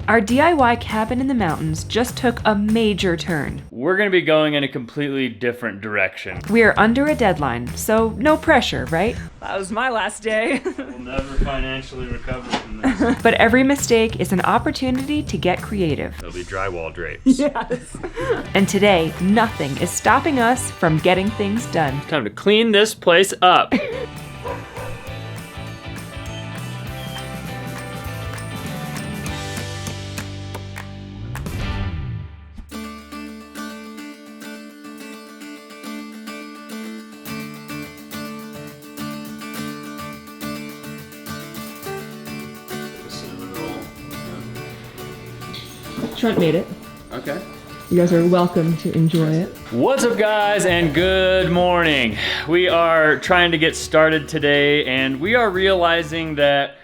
Our DIY cabin in the mountains just took a major turn. We're going to be going in a completely different direction. We're under a deadline, so no pressure, right? That was my last day. We'll never financially recover from this. But every mistake is an opportunity to get creative. There'll be drywall drapes. Yes. And today, nothing is stopping us from getting things done. Time to clean this place up. Trent made it. Okay. You guys are welcome to enjoy it. What's up, guys, and good morning. We are trying to get started today, and we are realizing that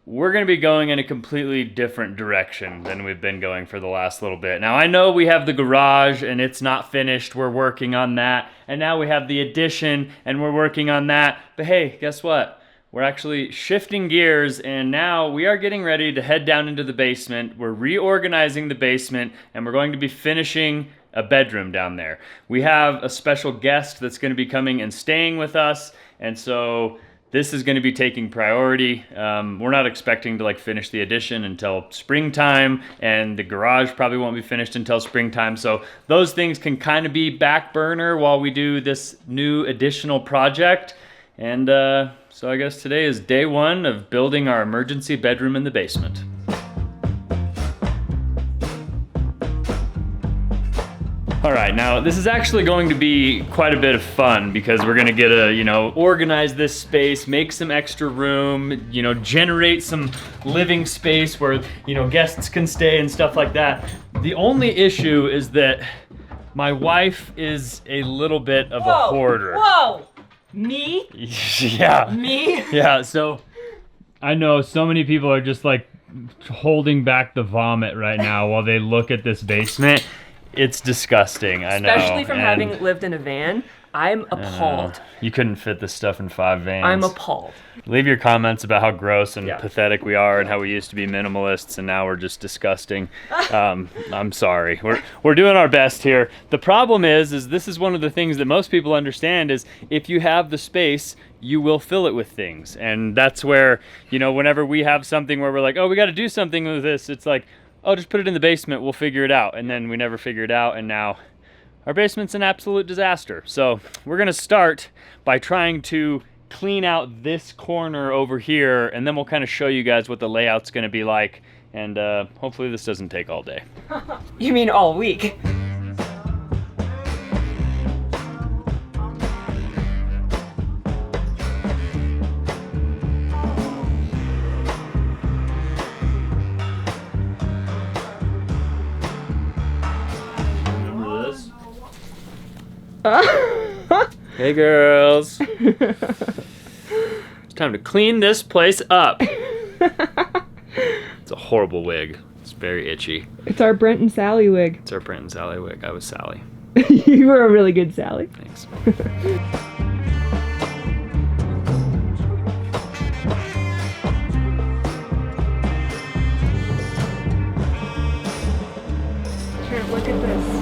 we're going to be going in a completely different direction than we've been going for the last little bit. Now, I know we have the garage, and it's not finished. We're working on that. And now we have the addition, and we're working on that. But hey, guess what? We're actually shifting gears, and now we are getting ready to head down into the basement. We're reorganizing the basement, and we're going to be finishing a bedroom down there. We have a special guest that's going to be coming and staying with us, and so this is going to be taking priority. We're not expecting to finish the addition until springtime, and the garage probably won't be finished until springtime. So those things can kind of be back burner while we do this new additional project. And so I guess today is day one of building our emergency bedroom in the basement. All right, now this is actually going to be quite a bit of fun because we're gonna get organize this space, make some extra room, generate some living space where, guests can stay and stuff like that. The only issue is that my wife is a little bit of a hoarder. Whoa! Me? Yeah. Me? Yeah, so I know so many people are just holding back the vomit right now while they look at this basement. It's disgusting, I know. Especially from having lived in a van, I'm appalled. You couldn't fit this stuff in 5 vans. I'm appalled. Leave your comments about how gross and pathetic we are and how we used to be minimalists and now we're just disgusting. I'm sorry. We're doing our best here. The problem is this is one of the things that most people understand is if you have the space, you will fill it with things. And that's where, whenever we have something where we're like, oh, we got to do something with this, it's like, oh, just put it in the basement, we'll figure it out. And then we never figure it out, and now our basement's an absolute disaster. So we're gonna start by trying to clean out this corner over here, and then we'll kind of show you guys what the layout's gonna be like. And hopefully this doesn't take all day. You mean all week? Hey girls. It's time to clean this place up. It's a horrible wig. It's very itchy. It's our Brent and Sally wig. It's our Brent and Sally wig. I was Sally. You were a really good Sally. Thanks. Trent, look at this.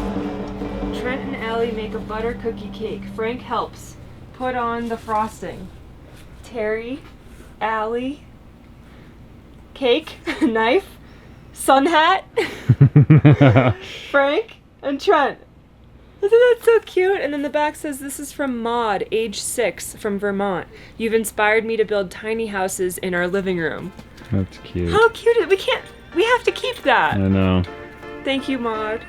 Trent and Allie make a butter cookie cake. Frank helps put on the frosting. Terry, Allie, cake, knife, sun hat, Frank, and Trent. Isn't that so cute? And then the back says, this is from Maud, age 6, from Vermont. You've inspired me to build tiny houses in our living room. That's cute. How cute is it? We have to keep that. I know. Thank you, Maud.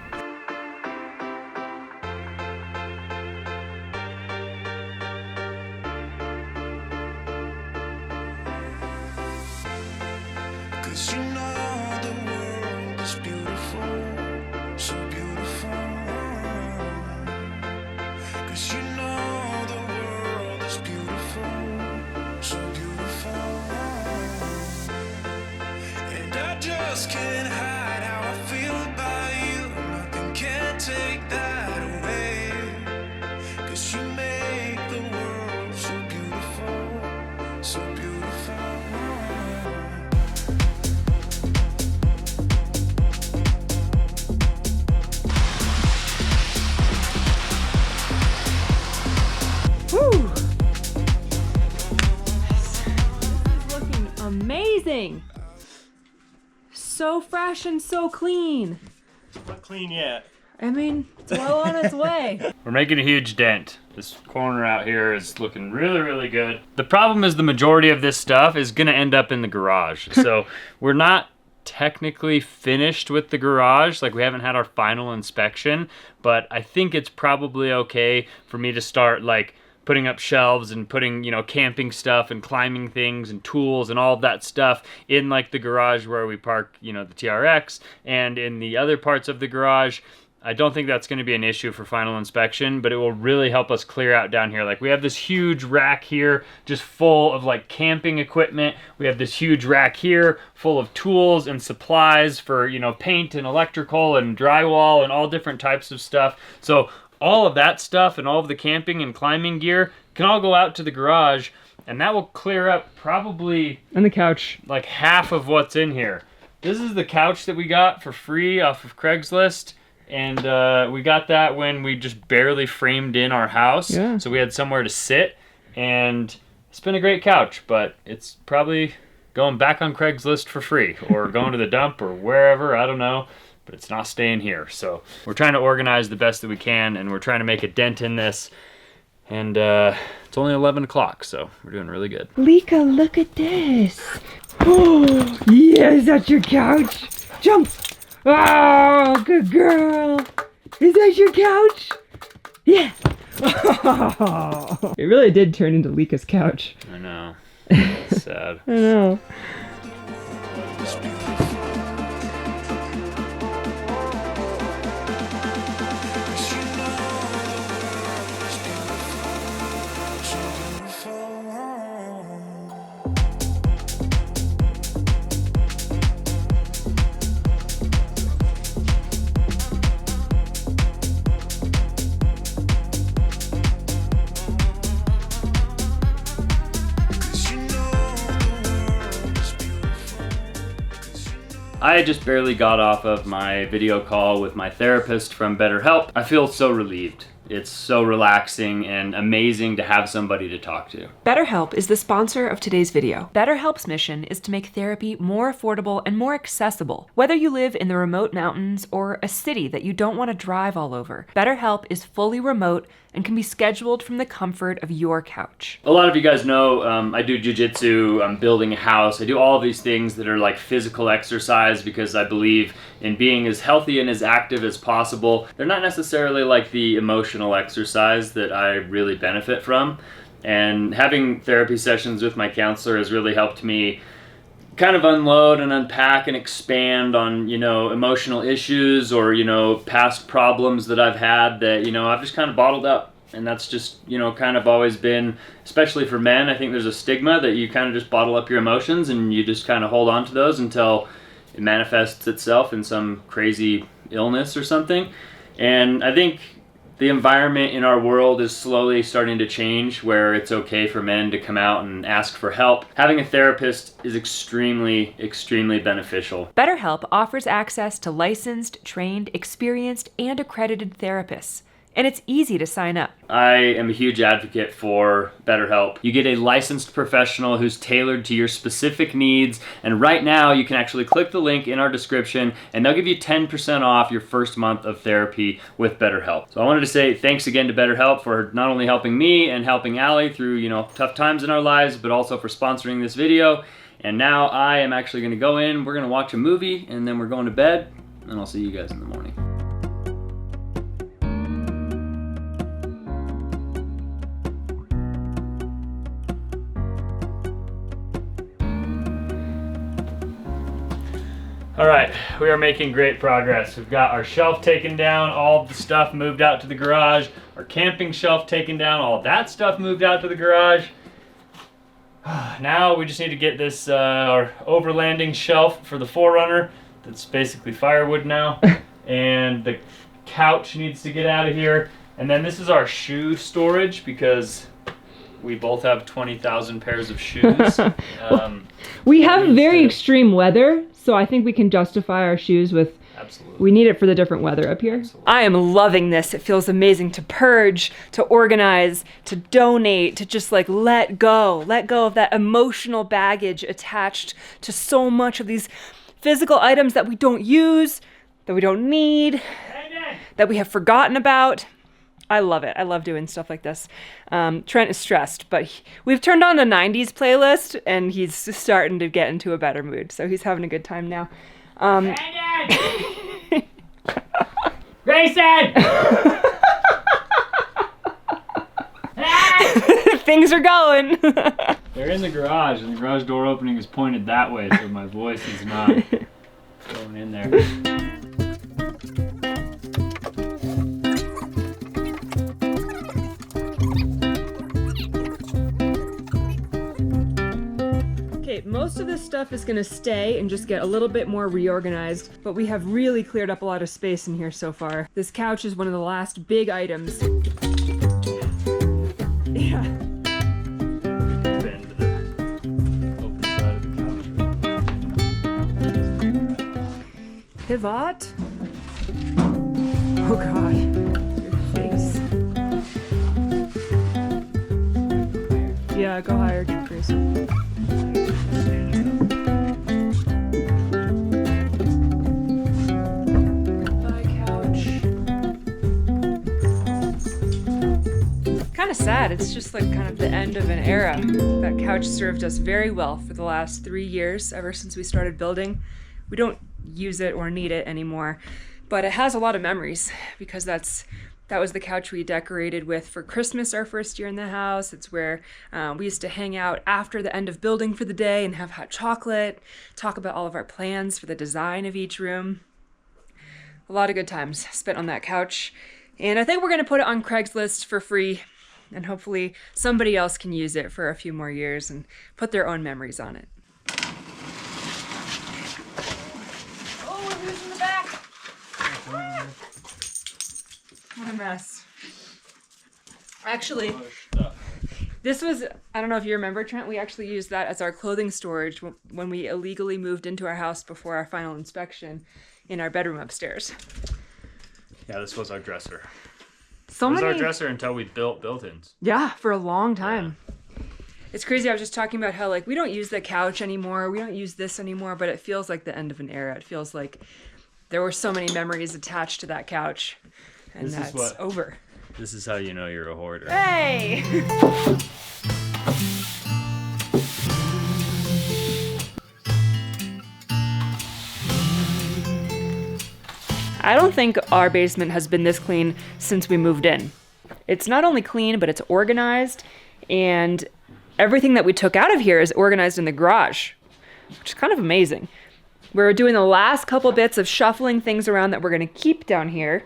Can't hide how I feel about you. so fresh and so clean. Not clean yet. I mean, it's well on its way. We're making a huge dent. This corner out here is looking really, really good. The problem is the majority of this stuff is gonna end up in the garage. So we're not technically finished with the garage. Like, we haven't had our final inspection, but I think it's probably okay for me to start like putting up shelves and putting, you know, camping stuff and climbing things and tools and all of that stuff in like the garage where we park, you know, the TRX, and in the other parts of the garage. I don't think that's going to be an issue for final inspection, but it will really help us clear out down here. Like, we have this huge rack here just full of like camping equipment. We have this huge rack here full of tools and supplies for, you know, paint and electrical and drywall and all different types of stuff. So all of that stuff and all of the camping and climbing gear can all go out to the garage, and that will clear up probably And the couch. like half of what's in here. This is the couch that we got for free off of Craigslist. And we got that when we just barely framed in our house. Yeah. So we had somewhere to sit. And it's been a great couch, but it's probably going back on Craigslist for free or going to the dump or wherever, I don't know. But it's not staying here. So we're trying to organize the best that we can, and we're trying to make a dent in this. And it's only 11 o'clock, so we're doing really good. Lika, look at this. Oh, yeah, is that your couch? Jump. Oh, good girl. Is that your couch? Yeah. Oh. It really did turn into Lika's couch. I know. It's sad. I know. I just barely got off of my video call with my therapist from BetterHelp. I feel so relieved. It's so relaxing and amazing to have somebody to talk to. BetterHelp is the sponsor of today's video. BetterHelp's mission is to make therapy more affordable and more accessible. Whether you live in the remote mountains or a city that you don't want to drive all over, BetterHelp is fully remote and can be scheduled from the comfort of your couch. A lot of you guys know I do jujitsu, I'm building a house, I do all of these things that are like physical exercise because I believe in being as healthy and as active as possible. They're not necessarily like the emotional exercise that I really benefit from. And having therapy sessions with my counselor has really helped me kind of unload and unpack and expand on, you know, emotional issues or, you know, past problems that I've had that, you know, I've just kind of bottled up. And that's just, you know, kind of always been, especially for men, I think there's a stigma that you kind of just bottle up your emotions and you just kind of hold on to those until it manifests itself in some crazy illness or something. And I think the environment in our world is slowly starting to change where it's okay for men to come out and ask for help. Having a therapist is extremely, extremely beneficial. BetterHelp offers access to licensed, trained, experienced, and accredited therapists. And it's easy to sign up. I am a huge advocate for BetterHelp. You get a licensed professional who's tailored to your specific needs, and right now you can actually click the link in our description and they'll give you 10% off your first month of therapy with BetterHelp. So I wanted to say thanks again to BetterHelp for not only helping me and helping Allie through, you know, tough times in our lives, but also for sponsoring this video. And now I am actually gonna go in, we're gonna watch a movie, and then we're going to bed, and I'll see you guys in the morning. All right, we are making great progress. We've got our shelf taken down, all the stuff moved out to the garage, our camping shelf taken down, all that stuff moved out to the garage. Now we just need to get this, our overlanding shelf for the Forerunner, that's basically firewood now, and the couch needs to get out of here. And then this is our shoe storage because we both have 20,000 pairs of shoes. We have very extreme weather, so I think we can justify our shoes with, Absolutely. We need it for the different weather up here. Absolutely. I am loving this. It feels amazing to purge, to organize, to donate, to just like let go of that emotional baggage attached to so much of these physical items that we don't use, that we don't need, that we have forgotten about. I love it. I love doing stuff like this. Trent is stressed, but we've turned on a 90s playlist and he's starting to get into a better mood. So he's having a good time now. Grayson! Things are going. They're in the garage, and the garage door opening is pointed that way, so my voice is not going in there. Okay, most of this stuff is gonna stay and just get a little bit more reorganized, but we have really cleared up a lot of space in here so far. This couch is one of the last big items. Yeah. Bend the open side of the couch. Pivot. Oh God, your face. Yeah, go higher, Chris. Kind of sad. It's just like kind of the end of an era. That couch served us very well for the last 3 years, ever since we started building. We don't use it or need it anymore, but it has a lot of memories because that was the couch we decorated with for Christmas our first year in the house. It's where we used to hang out after the end of building for the day and have hot chocolate, talk about all of our plans for the design of each room. A lot of good times spent on that couch. And I think we're going to put it on Craigslist for free. And hopefully somebody else can use it for a few more years and put their own memories on it. Oh, we're losing the back. What a mess. Actually, this was, I don't know if you remember, Trent, we actually used that as our clothing storage when we illegally moved into our house before our final inspection in our bedroom upstairs. Yeah, this was our dresser. It was our dresser until we built built-ins. Yeah, for a long time. Yeah. It's crazy. I was just talking about how, like, we don't use the couch anymore. We don't use this anymore, but it feels like the end of an era. It feels like there were so many memories attached to that couch, and that's over. This is how you know you're a hoarder. Hey! I don't think our basement has been this clean since we moved in. It's not only clean, but it's organized, and everything that we took out of here is organized in the garage, which is kind of amazing. We're doing the last couple bits of shuffling things around that we're gonna keep down here,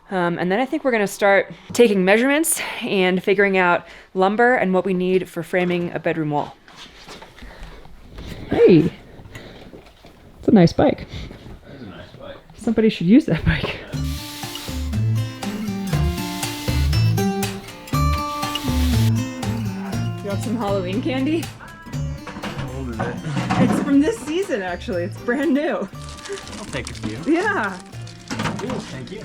and then I think we're gonna start taking measurements and figuring out lumber and what we need for framing a bedroom wall. Hey, it's a nice bike. Somebody should use that bike. You want some Halloween candy? How old is it? It's from this season, actually. It's brand new. I'll take a few. Yeah. Ooh, thank you.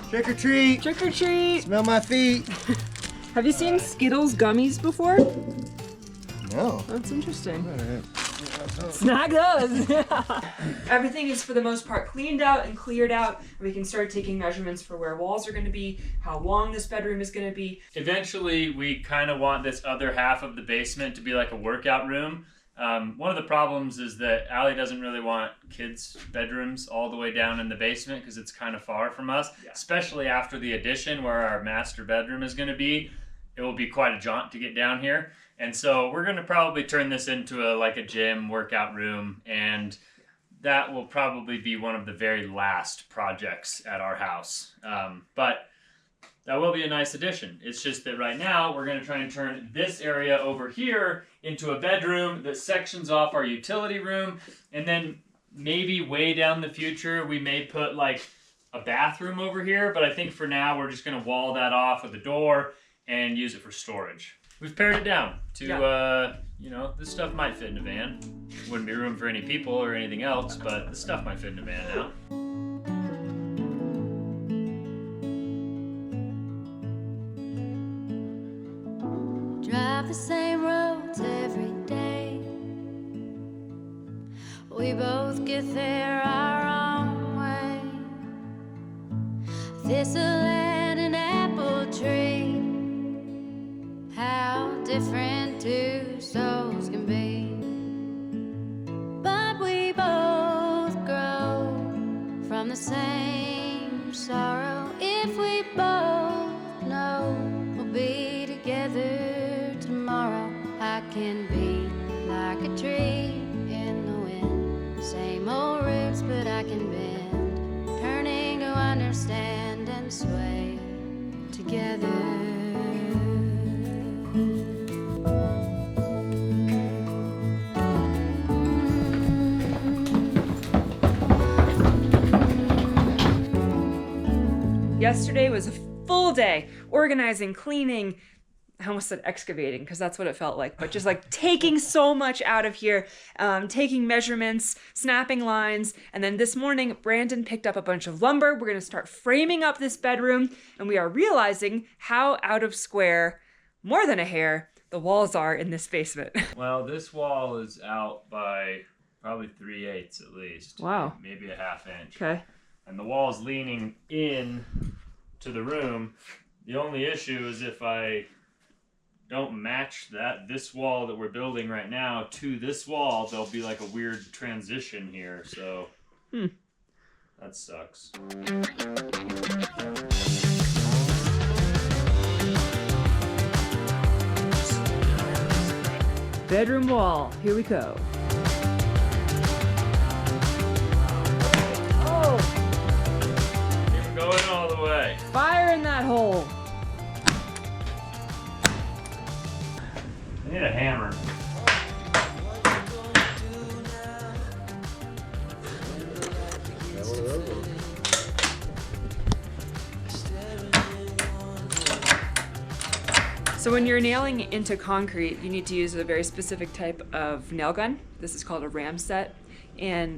Trick or treat! Trick or treat! Smell my feet! Have you seen Skittles gummies before? No. That's interesting. All right. Snag those! Everything is for the most part cleaned out and cleared out. We can start taking measurements for where walls are going to be, how long this bedroom is going to be. Eventually, we kind of want this other half of the basement to be like a workout room. One of the problems is that Allie doesn't really want kids' bedrooms all the way down in the basement because it's kind of far from us, especially after the addition where our master bedroom is going to be. It will be quite a jaunt to get down here. And so we're going to probably turn this into a gym workout room, and that will probably be one of the very last projects at our house. But that will be a nice addition. It's just that right now we're going to try and turn this area over here into a bedroom that sections off our utility room, and then maybe way down the future we may put like a bathroom over here, but I think for now we're just going to wall that off with a door and use it for storage. We've pared it down to, this stuff might fit in a van. Wouldn't be room for any people or anything else, but the stuff might fit in a van now. Drive the same roads every day. We both get there thistle and an apple tree. How different two souls can be. But we both grow from the same sorrow. If we both know we'll be together tomorrow, I can be like a tree in the wind. Same old roots, but I can bend, turning to understand and sway together. Yesterday was a full day organizing, cleaning. I almost said excavating because that's what it felt like, but just like taking so much out of here, taking measurements, snapping lines. And then this morning, Brandon picked up a bunch of lumber. We're going to start framing up this bedroom, and we are realizing how out of square, more than a hair, the walls are in this basement. Well, this wall is out by probably 3/8 at least. Wow. Maybe a ½ inch. Okay. And the wall's leaning in to the room. The only issue is if I don't match this wall that we're building right now to this wall, there'll be like a weird transition here. So that sucks. Bedroom wall. Here we go. Keep going all the way. Fire in that hole. I need a hammer. So when you're nailing into concrete, you need to use a very specific type of nail gun. This is called a ram set. And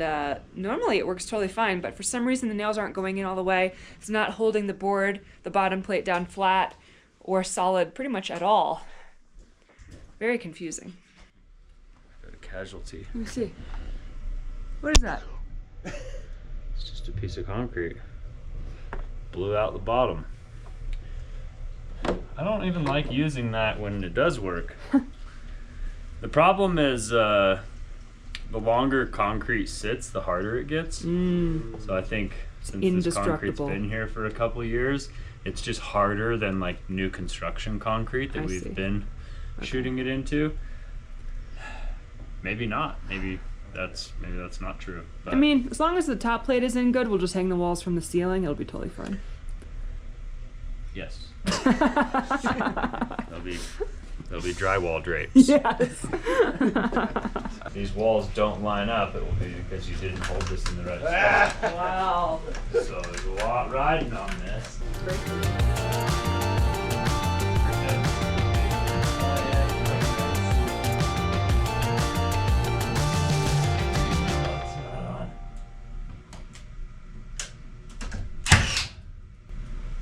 normally it works totally fine, but for some reason the nails aren't going in all the way. It's not holding the board, the bottom plate down flat or solid pretty much at all. Very confusing. Got a casualty. Let me see. What is that? It's just a piece of concrete. Blew out the bottom. I don't even like using that when it does work. The problem is the longer concrete sits, the harder it gets. So I think since this concrete's been here for a couple of years, it's just harder than like new construction concrete that we've been shooting it into. Maybe not. Maybe that's not true. But I mean, as long as the top plate is in good, we'll just hang the walls from the ceiling. It'll be totally fine. yes. They'll be drywall drapes. Yes. If these walls don't line up, it will be because you didn't hold this in the right spot. Wow. So there's a lot riding on this.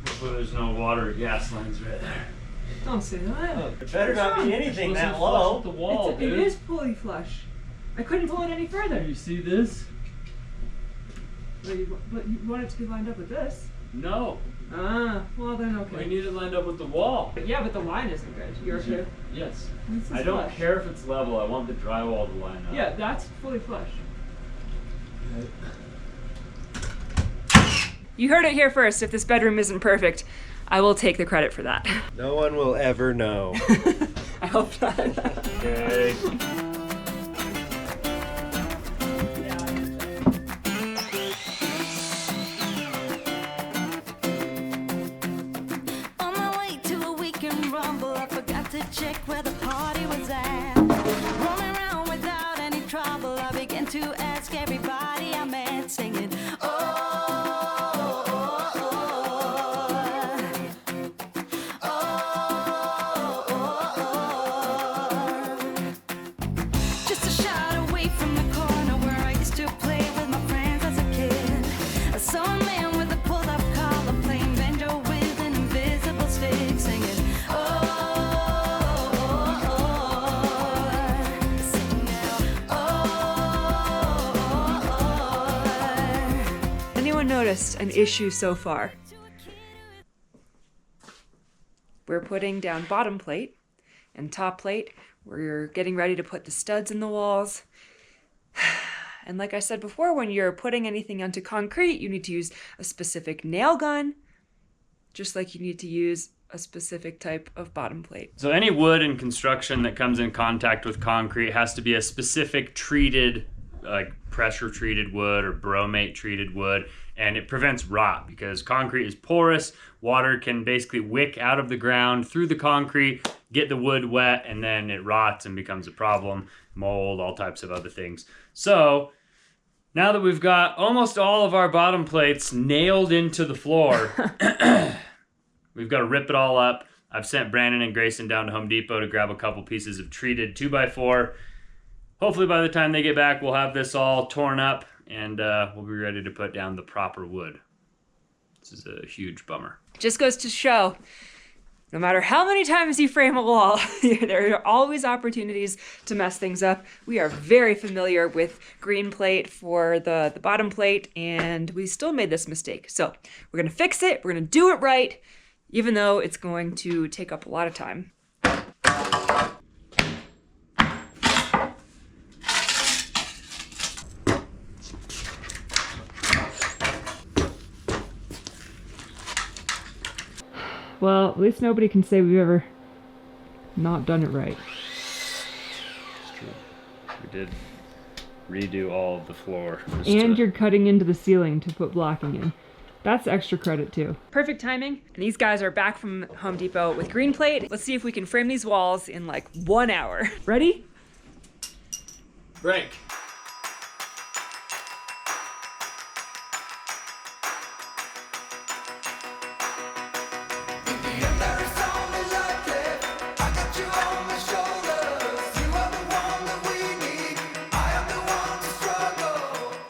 Hopefully there's no water or gas lines right there. Don't say that. It better not be anything that low. The wall, It is fully flush. I couldn't pull it any further. You see this? But you want it to be lined up with this. No. Ah, well then okay. We need it lined up with the wall. But yeah, but the line isn't good. You're okay. Yes. This is I don't flush. care if it's level. I want the drywall to line up. Yeah, that's fully flush. You heard it here first. If this bedroom isn't perfect, I will take the credit for that. No one will ever know. I hope not. Okay. On my way to a weekend rumble, I forgot to check where the party was at. Rolling around without any trouble, I began to ask everybody I met, singing, oh. Noticed an issue so far. we're putting down bottom plate, and top plate, we're getting ready to put the studs in the walls. And like I said before, when you're putting anything onto concrete, you need to use a specific nail gun, just like you need to use a specific type of bottom plate. So any wood in construction that comes in contact with concrete has to be a specific treated, like pressure treated wood or bromate treated wood, and it prevents rot because concrete is porous. Water can basically wick out of the ground through the concrete, get the wood wet, and then it rots and becomes a problem. Mold, all types of other things. So now that we've got almost all of our bottom plates nailed into the floor, we've got to rip it all up. I've sent Brandon and Grayson down to Home Depot to grab a couple pieces of treated 2x4. Hopefully by the time they get back, we'll have this all torn up and we'll be ready to put down the proper wood. This is a huge bummer. Just goes to show, no matter how many times you frame a wall, there are always opportunities to mess things up. We are very familiar with green plate for the bottom plate, and we still made this mistake. So we're gonna fix it, we're gonna do it right, even though it's going to take up a lot of time. Well, at least nobody can say we've ever not done it right. It's true. We did redo all of the floor. And you're cutting into the ceiling to put blocking in. That's extra credit too. Perfect timing. And these guys are back from Home Depot with green plate. Let's see if we can frame these walls in like 1 hour. Ready? Break.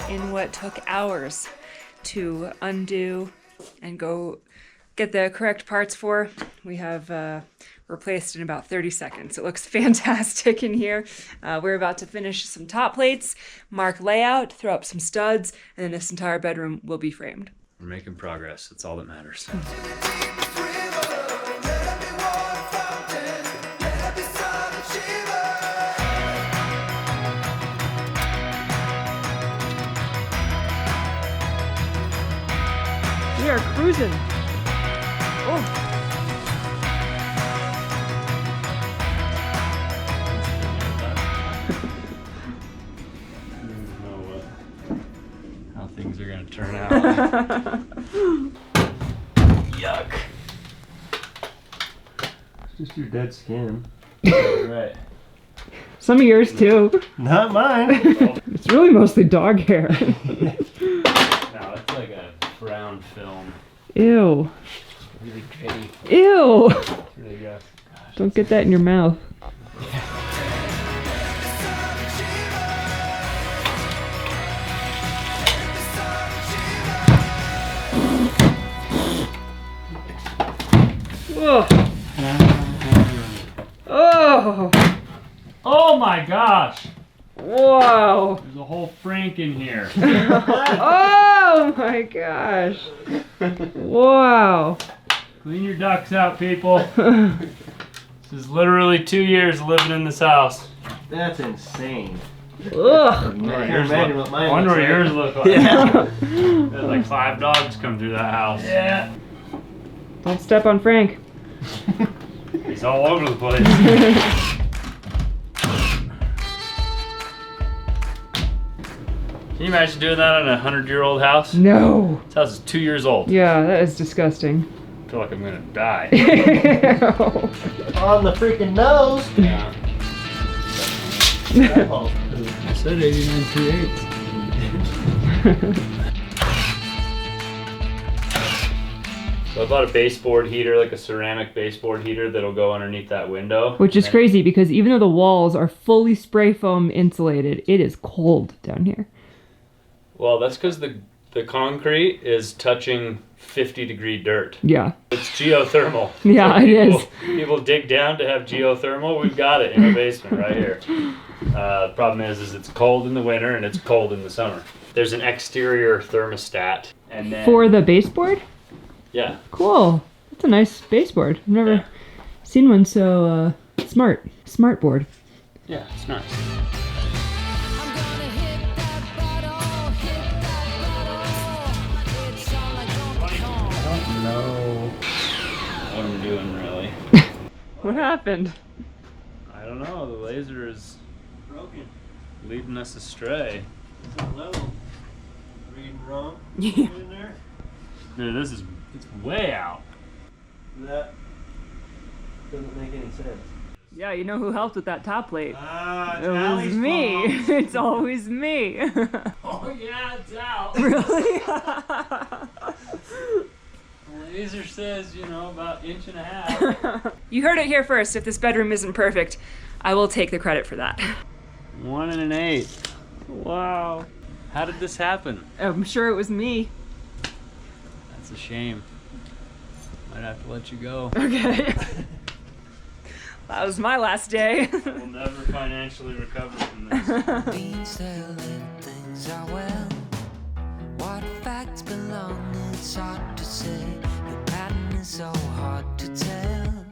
In what took hours to undo and go get the correct parts for, we have replaced in about 30 seconds. It looks fantastic in here. We're about to finish some top plates, mark layout, throw up some studs, and then this entire bedroom will be framed. We're making progress. That's all that matters. We are cruising. Oh. How things are gonna turn out. Yuck. It's just your dead skin. Right. Some of yours too. Not mine. It's really mostly dog hair. No, it's like a brown film. Ew. Really gritty. Ew. It's really gross. Gosh. Don't get that in your mouth. Oh. Oh. Oh my gosh! Whoa. There's a whole Frank in here. Oh my gosh. Wow. Clean your ducks out, people. This is literally 2 years living in this house. That's insane. Ugh. I wonder what yours look like. Yeah. There's like 5 dogs come through that house. Yeah. Don't step on Frank. He's all over the place. Can you imagine doing that on a 100-year-old house? No. This house is 2 years old. Yeah, that is disgusting. I feel like I'm gonna die. On the freaking nose. Yeah. Oh. I said 89 3/8. So I bought a baseboard heater, like a ceramic baseboard heater that'll go underneath that window. Which is crazy because even though the walls are fully spray foam insulated, it is cold down here. Well, that's because the concrete is touching 50-degree dirt. Yeah. It's geothermal. Yeah, So it is. People dig down to have geothermal. We've got it in our basement right here. The problem is it's cold in the winter and it's cold in the summer. There's an exterior thermostat, and then For the baseboard? yeah. Cool. That's a nice baseboard. I've never seen one so smart board. Yeah, it's nice. I'm gonna hit that bottle, hit that bottle. It's all like Donkey Kong. I don't know what I'm doing really. What happened? I don't know. The laser is Broken. leading us astray. It's a level. Reading wrong. Yeah. In there. Dude, it's way out. That doesn't make any sense. Yeah, you know who helped with that top plate? Ah, It was me. It's always me. Oh yeah, it's out. Really? The laser says, about 1.5 inches. You heard it here first. If this bedroom isn't perfect, I will take the credit for that. 1 1/8. Wow. How did this happen? I'm sure it was me. That's a shame. Might have to let you go. Okay. That was my last day. We'll never financially recover from this. Beans telling things are well. What facts belong, it's hard to say. Your pattern is so hard to tell.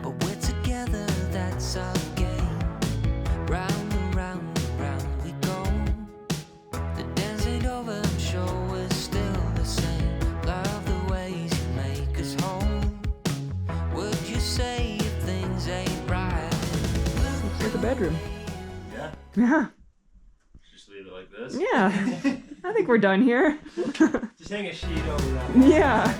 But we're together, that's our game. Round and round and round we go. The dance ain't over, I'm sure we're still the same. Love the ways you make us whole. Would you say if things ain't right? Looks like a bedroom. Yeah? Yeah. Just leave it like this? Yeah. I think we're done here. Just hang a sheet over that one. Yeah.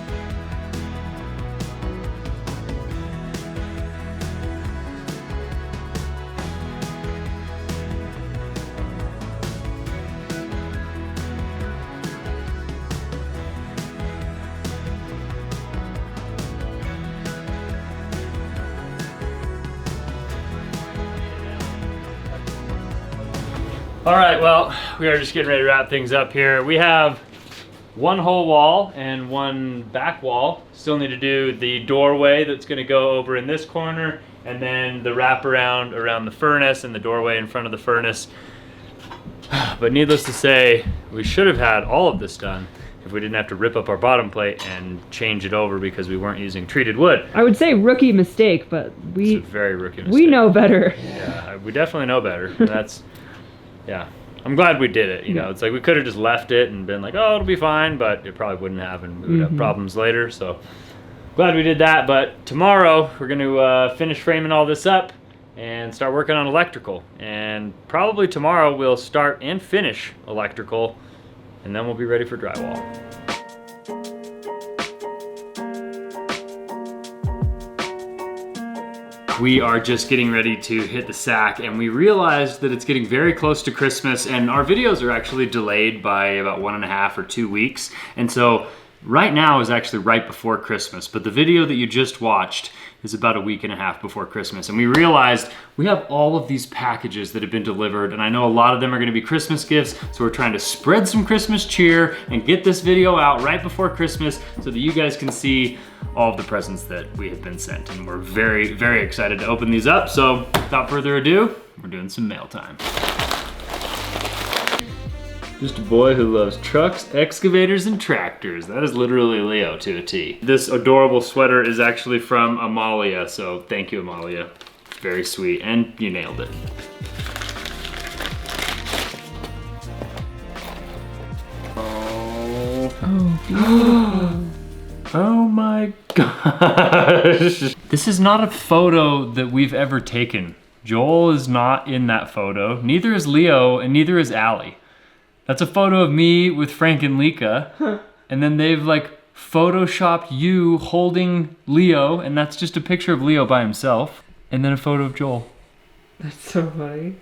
All right, well, we are just getting ready to wrap things up here. We have one whole wall and one back wall. Still need to do the doorway that's gonna go over in this corner, and then the wraparound around the furnace and the doorway in front of the furnace. But needless to say, we should have had all of this done if we didn't have to rip up our bottom plate and change it over because we weren't using treated wood. I would say rookie mistake, but It's a very rookie mistake. we know better. Yeah, we definitely know better. And that's, yeah. I'm glad we did it. It's like we could have just left it and been like, oh, it'll be fine, but it probably wouldn't have, and we would have problems later. So glad we did that. But tomorrow we're going to finish framing all this up and start working on electrical. And probably tomorrow we'll start and finish electrical, and then we'll be ready for drywall. We are just getting ready to hit the sack, and we realized that it's getting very close to Christmas, and our videos are actually delayed by about 1.5 or 2 weeks. And so right now is actually right before Christmas, but the video that you just watched is about 1.5 weeks before Christmas. And we realized we have all of these packages that have been delivered, and I know a lot of them are gonna be Christmas gifts, so we're trying to spread some Christmas cheer and get this video out right before Christmas so that you guys can see all of the presents that we have been sent. And we're very, very excited to open these up. So without further ado, we're doing some mail time. Just a boy who loves trucks, excavators, and tractors. That is literally Leo to a T. This adorable sweater is actually from Amalia, so thank you, Amalia. Very sweet, and you nailed it. Oh, oh my gosh. This is not a photo that we've ever taken. Joel is not in that photo. Neither is Leo, and neither is Allie. That's a photo of me with Frank and Lika, and then they've like photoshopped you holding Leo, and that's just a picture of Leo by himself, and then a photo of Joel. That's so funny.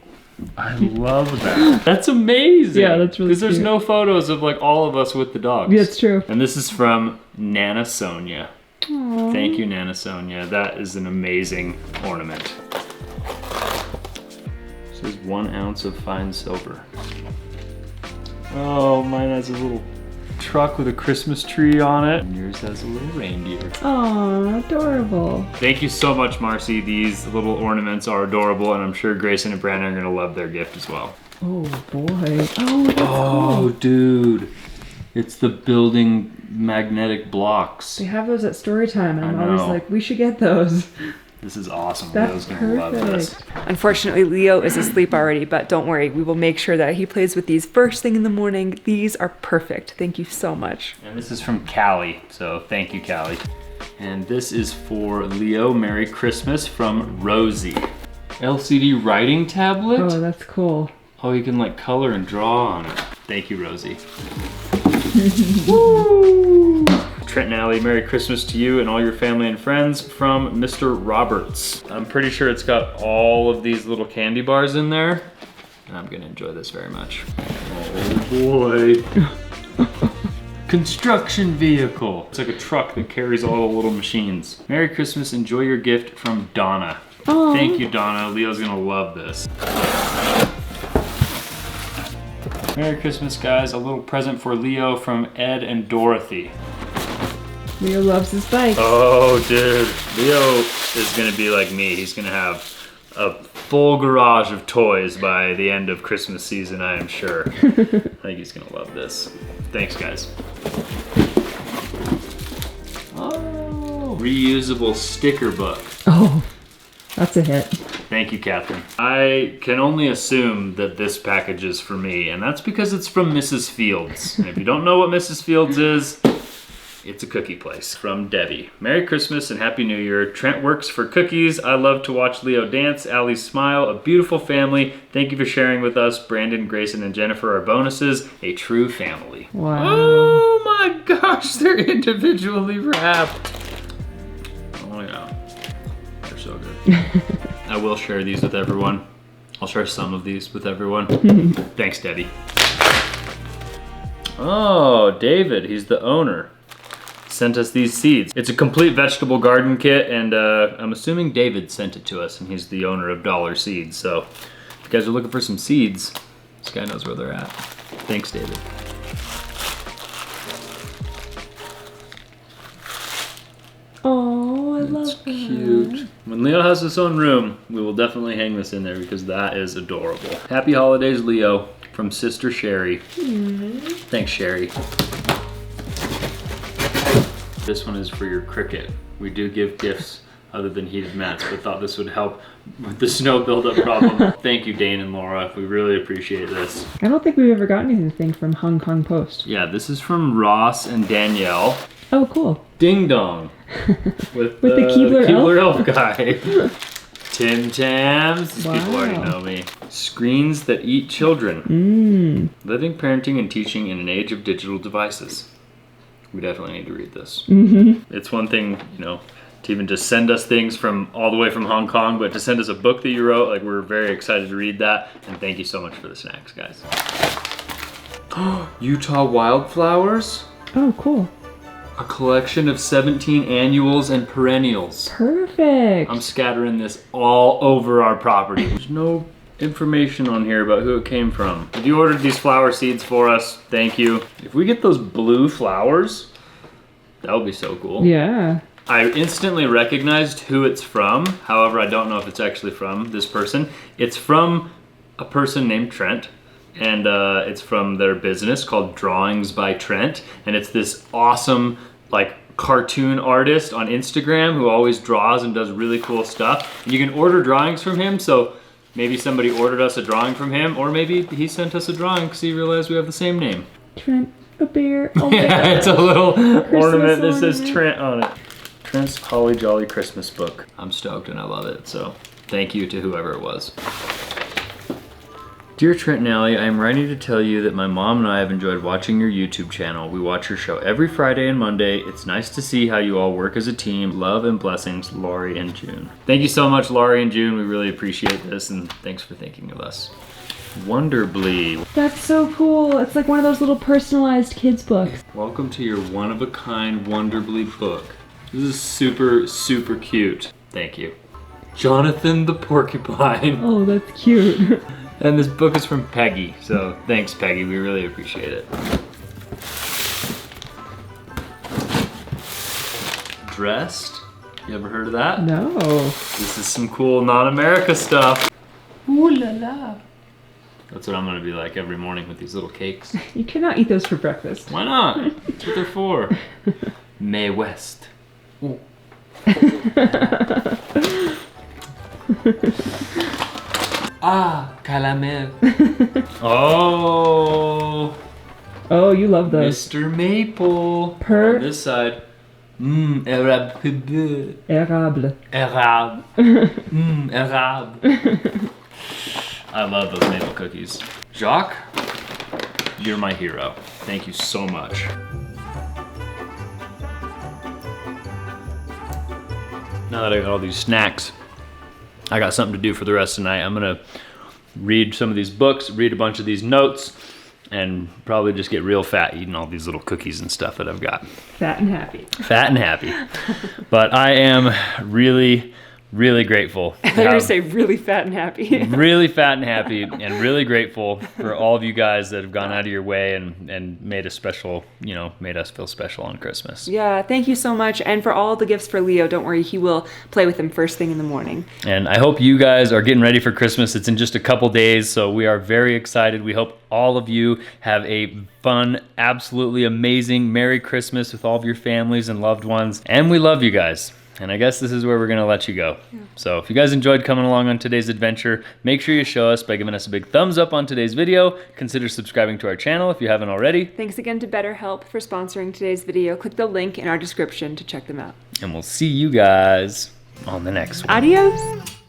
I love that. That's amazing. Yeah, that's really Because there's cute. no photos of like all of us with the dogs. Yeah, it's true. And this is from Nana Sonia. Aww. Thank you, Nana Sonia. That is an amazing ornament. This is 1 ounce of fine silver. Oh, mine has a little truck with a Christmas tree on it. And yours has a little reindeer. Aw, adorable. Thank you so much, Marcy. These little ornaments are adorable, and I'm sure Grayson and Brandon are gonna love their gift as well. Oh boy. Oh, that's Oh, dude. It's the building magnetic blocks. They have those at story time, and I'm I always know. like, we should get those. This is awesome. That's Leo's gonna love this. Unfortunately, Leo is asleep already, but don't worry, we will make sure that he plays with these first thing in the morning. These are perfect. Thank you so much. And this is from Callie, so thank you, Callie. And this is for Leo. Merry Christmas from Rosie. LCD writing tablet? Oh, that's cool. Oh, you can like color and draw on it. Thank you, Rosie. Woo! Trent and Allie, Merry Christmas to you and all your family and friends from Mr. Roberts. I'm pretty sure it's got all of these little candy bars in there. And I'm gonna enjoy this very much. Oh boy. Construction vehicle. It's like a truck that carries all the little machines. Merry Christmas, enjoy your gift from Donna. Aww. Thank you, Donna. Leo's gonna love this. Merry Christmas, guys. A little present for Leo from Ed and Dorothy. Leo loves his bike. Oh, dude. Leo is gonna be like me. He's gonna have a full garage of toys by the end of Christmas season, I am sure. I think he's gonna love this. Thanks, guys. Oh, reusable sticker book. Oh, that's a hit. Thank you, Catherine. I can only assume that this package is for me, and that's because it's from Mrs. Fields. And if you don't know what Mrs. Fields is, it's a cookie place. From Debbie. Merry Christmas and Happy New Year. Trent works for cookies. I love to watch Leo dance. Allie smile. A beautiful family. Thank you for sharing with us. Brandon, Grayson, and Jennifer are bonuses. A true family. Wow. Oh my gosh, they're individually wrapped. Oh yeah, they're so good. I will share these with everyone. I'll share some of these with everyone. Thanks, Debbie. Oh, David, he's the owner. Sent us these seeds. It's a complete vegetable garden kit, and I'm assuming David sent it to us, and he's the owner of Dollar Seeds. So if you guys are looking for some seeds, this guy knows where they're at. Thanks, David. Oh, I It's love that. cute. When Leo has his own room, we will definitely hang this in there because that is adorable. Happy holidays, Leo, from Sister Sherry. Thanks, Sherry. This one is for your cricket. We do give gifts other than heated mats, but thought this would help with the snow buildup problem. Thank you, Dane and Laura. We really appreciate this. I don't think we've ever gotten anything from Hong Kong Post. Yeah, this is from Ross and Danielle. Oh, cool. Ding Dong. With the Keebler Elf guy. Tim Tams. These people already Wow. know me. Screens that eat children. Mmm. Living, parenting, and teaching in an age of digital devices. We definitely need to read this. Mm-hmm. It's one thing, you know, to even just send us things from all the way from Hong Kong, but to send us a book that you wrote, like, we're very excited to read that. And thank you so much for the snacks, guys. Utah wildflowers. Oh, cool. A collection of 17 annuals and perennials. Perfect. I'm scattering this all over our property. There's no information on here about who it came from. If you ordered these flower seeds for us, thank you. If we get those blue flowers, that would be so cool. Yeah. I instantly recognized who it's from. However, I don't know if it's actually from this person. It's from a person named Trent. And it's from their business called Drawings by Trent. And it's this awesome, like, cartoon artist on Instagram who always draws and does really cool stuff. And you can order drawings from him, so maybe somebody ordered us a drawing from him, or maybe he sent us a drawing because he realized we have the same name. Trent, a bear. Oh, my Yeah, God. it's a little ornament that says ornament. Trent on it. Trent's Holly Jolly Christmas book. I'm stoked and I love it, so thank you to whoever it was. Dear Trent and Allie, I am writing to tell you that my mom and I have enjoyed watching your YouTube channel. We watch your show every Friday and Monday. It's nice to see how you all work as a team. Love and blessings, Laurie and June. Thank you so much, Laurie and June. We really appreciate this, and thanks for thinking of us. Wonderbly. That's so cool. It's like one of those little personalized kids books. Welcome to your one-of-a-kind Wonderbly book. This is super, super cute. Thank you. Jonathan the Porcupine. Oh, that's cute. And this book is from Peggy, so thanks, Peggy. We really appreciate it. Dressed? You ever heard of that? No. This is some cool non-America stuff. Ooh la la. That's what I'm gonna be like every morning with these little cakes. You cannot eat those for breakfast. Why not? That's what they're for. May West. Ooh. Caramel. Oh. Oh, you love those. Mr. Maple. On this side. Érable. Érable. Érable. Érable. I love those maple cookies. Jacques, you're my hero. Thank you so much. Now that I got all these snacks, I got something to do for the rest of the night. I'm gonna read some of these books, read a bunch of these notes, and probably just get real fat eating all these little cookies and stuff that I've got. Fat and happy. Fat and happy. But I am really, really grateful. I thought you were gonna say really fat and happy. Really fat and happy, and really grateful for all of you guys that have gone out of your way and made a special, you know, made us feel special on Christmas. Yeah, thank you so much. And for all the gifts for Leo, don't worry, he will play with them first thing in the morning. And I hope you guys are getting ready for Christmas. It's in just a couple days, so we are very excited. We hope all of you have a fun, absolutely amazing Merry Christmas with all of your families and loved ones. And we love you guys. And I guess this is where we're gonna let you go. Yeah. So if you guys enjoyed coming along on today's adventure, make sure you show us by giving us a big thumbs up on today's video. Consider subscribing to our channel if you haven't already. Thanks again to BetterHelp for sponsoring today's video. Click the link in our description to check them out. And we'll see you guys on the next one. Adios.